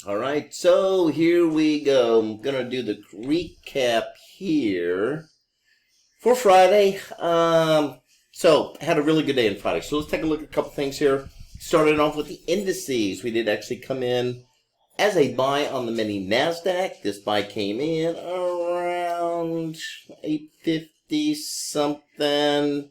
All right, so here we go. I'm gonna do the recap here for Friday. So had a really good day on Friday. So let's take a look at a couple things here. Started off with the indices. We did actually come in as a buy on the mini Nasdaq. This buy came in around 850 something.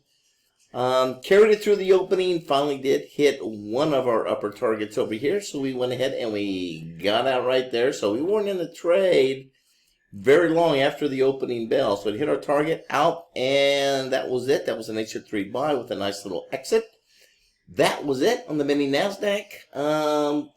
Carried it through the opening, finally did hit one of our upper targets over here, so we went ahead and we got out right there. So we weren't in the trade very long after the opening bell. So it hit our target out, and that was it. That was an H3 buy with a nice little exit. That was it on the mini Nasdaq.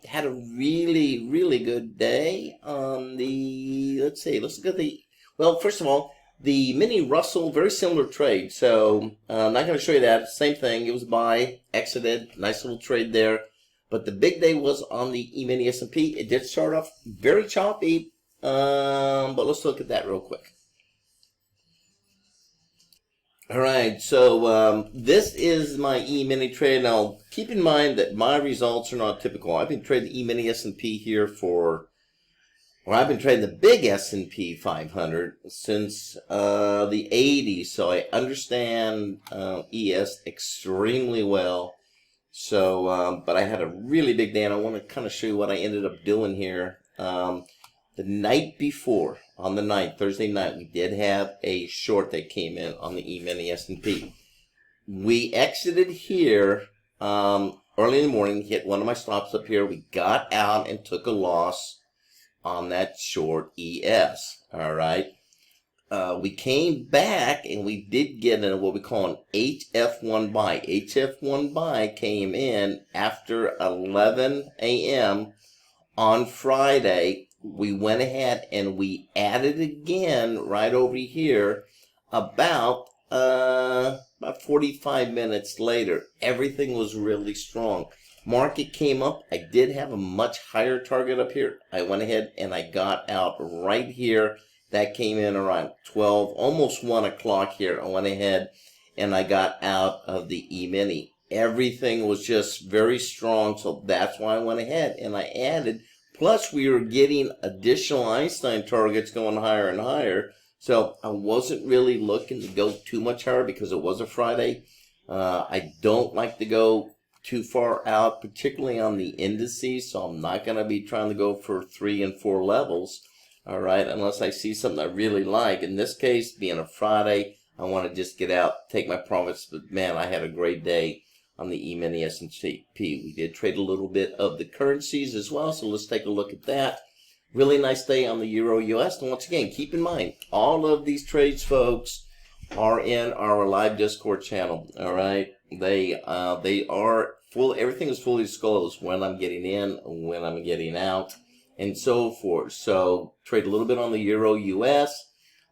Had a really, really good day on the, let's look at the, well, first of all, the mini Russell, very similar trade. So I'm not going to show you that. Same thing. It was buy, exited, nice little trade there. But the big day was on the E-mini S&P. It did start off very choppy, but let's look at that real quick. All right, so this is my E-mini trade. Now, keep in mind that my results are not typical. I've been trading E-mini S&P here for, well, I've been trading the big S&P 500 since the 80s, so I understand ES extremely well. So, but I had a really big day, and I want to kind of show you what I ended up doing here. The night before, on the 9th, Thursday night, we did have a short that came in on the E-mini S&P. We exited here early in the morning, hit one of my stops up here. We got out and took a loss on that short ES. All right. We came back and we did get in what we call an HF1 buy. HF1 buy came in after 11 a.m. on Friday. We went ahead and we added again right over here about 45 minutes later. Everything was really strong. Market came up. I did have a much higher target up here. I went ahead and I got out right here. That came in around 12, almost 1 o'clock here. I went ahead and I got out of the E-mini. Everything was just very strong, so that's why I went ahead and I added. Plus, we were getting additional Einstein targets going higher and higher. So I wasn't really looking to go too much higher because it was a Friday. I don't like to go too far out, particularly on the indices. So I'm not going to be trying to go for 3 and 4 levels. All right, unless I see something I really like. In this case, being a Friday, I want to just get out, take my profits. But man, I had a great day on the E-mini S&P. We did trade a little bit of the currencies as well, so let's take a look at that. Really nice day on the Euro US. And once again, keep in mind, all of these trades, folks, are in our live Discord channel. All right, they are full. Everything is fully disclosed when I'm getting in, when I'm getting out, and so forth. So trade a little bit on the Euro US.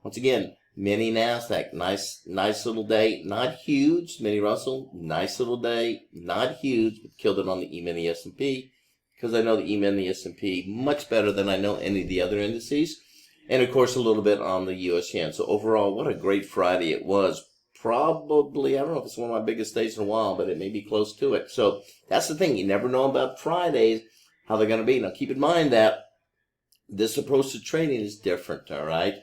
Once again, mini Nasdaq, nice little day, not huge. Mini Russell, nice little day, not huge, but killed it on the E-mini S&P because I know the E-mini S&P much better than I know any of the other indices. And of course, a little bit on the US yen. So overall, what a great Friday it was. Probably, I don't know if it's one of my biggest days in a while, but it may be close to it. So that's the thing. You never know about Fridays, how they're going to be. Now, keep in mind that this approach to trading is different, all right?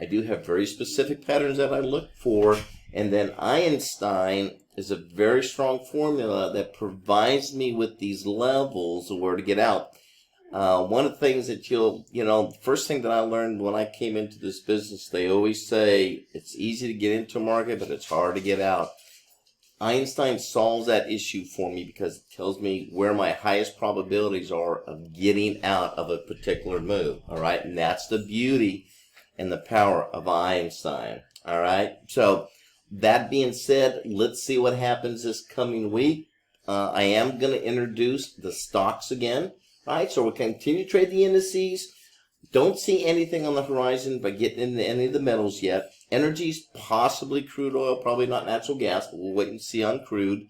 I do have very specific patterns that I look for, and then Einstein is a very strong formula that provides me with these levels of where to get out. One of the things that the first thing that I learned when I came into this business, they always say it's easy to get into a market, but it's hard to get out. Einstein solves that issue for me because it tells me where my highest probabilities are of getting out of a particular move, all right? And that's the beauty and the power of Einstein, all right? So that being said, let's see what happens this coming week. I am going to introduce the stocks again, all right? So we'll continue to trade the indices. Don't see anything on the horizon by getting into any of the metals yet. Energies, possibly crude oil, probably not natural gas, but we'll wait and see on crude.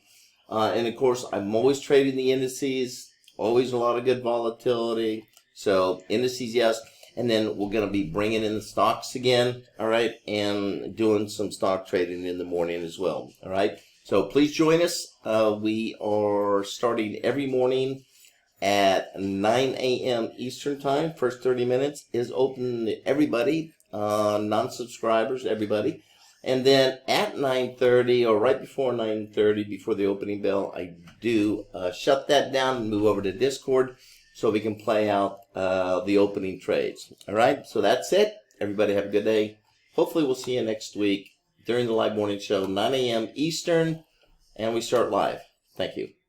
And of course, I'm always trading the indices, always a lot of good volatility. So indices, yes. And then we're going to be bringing in the stocks again, all right, and doing some stock trading in the morning as well, all right. So please join us. We are starting every morning at 9 a.m. Eastern Time. First 30 minutes is open to everybody, non-subscribers, everybody. And then at 9:30 or right before 9:30, before the opening bell, I do shut that down and move over to Discord so we can play out the opening trades. All right, so that's it. Everybody have a good day. Hopefully we'll see you next week during the live morning show, 9 a.m. Eastern, and we start live. Thank you.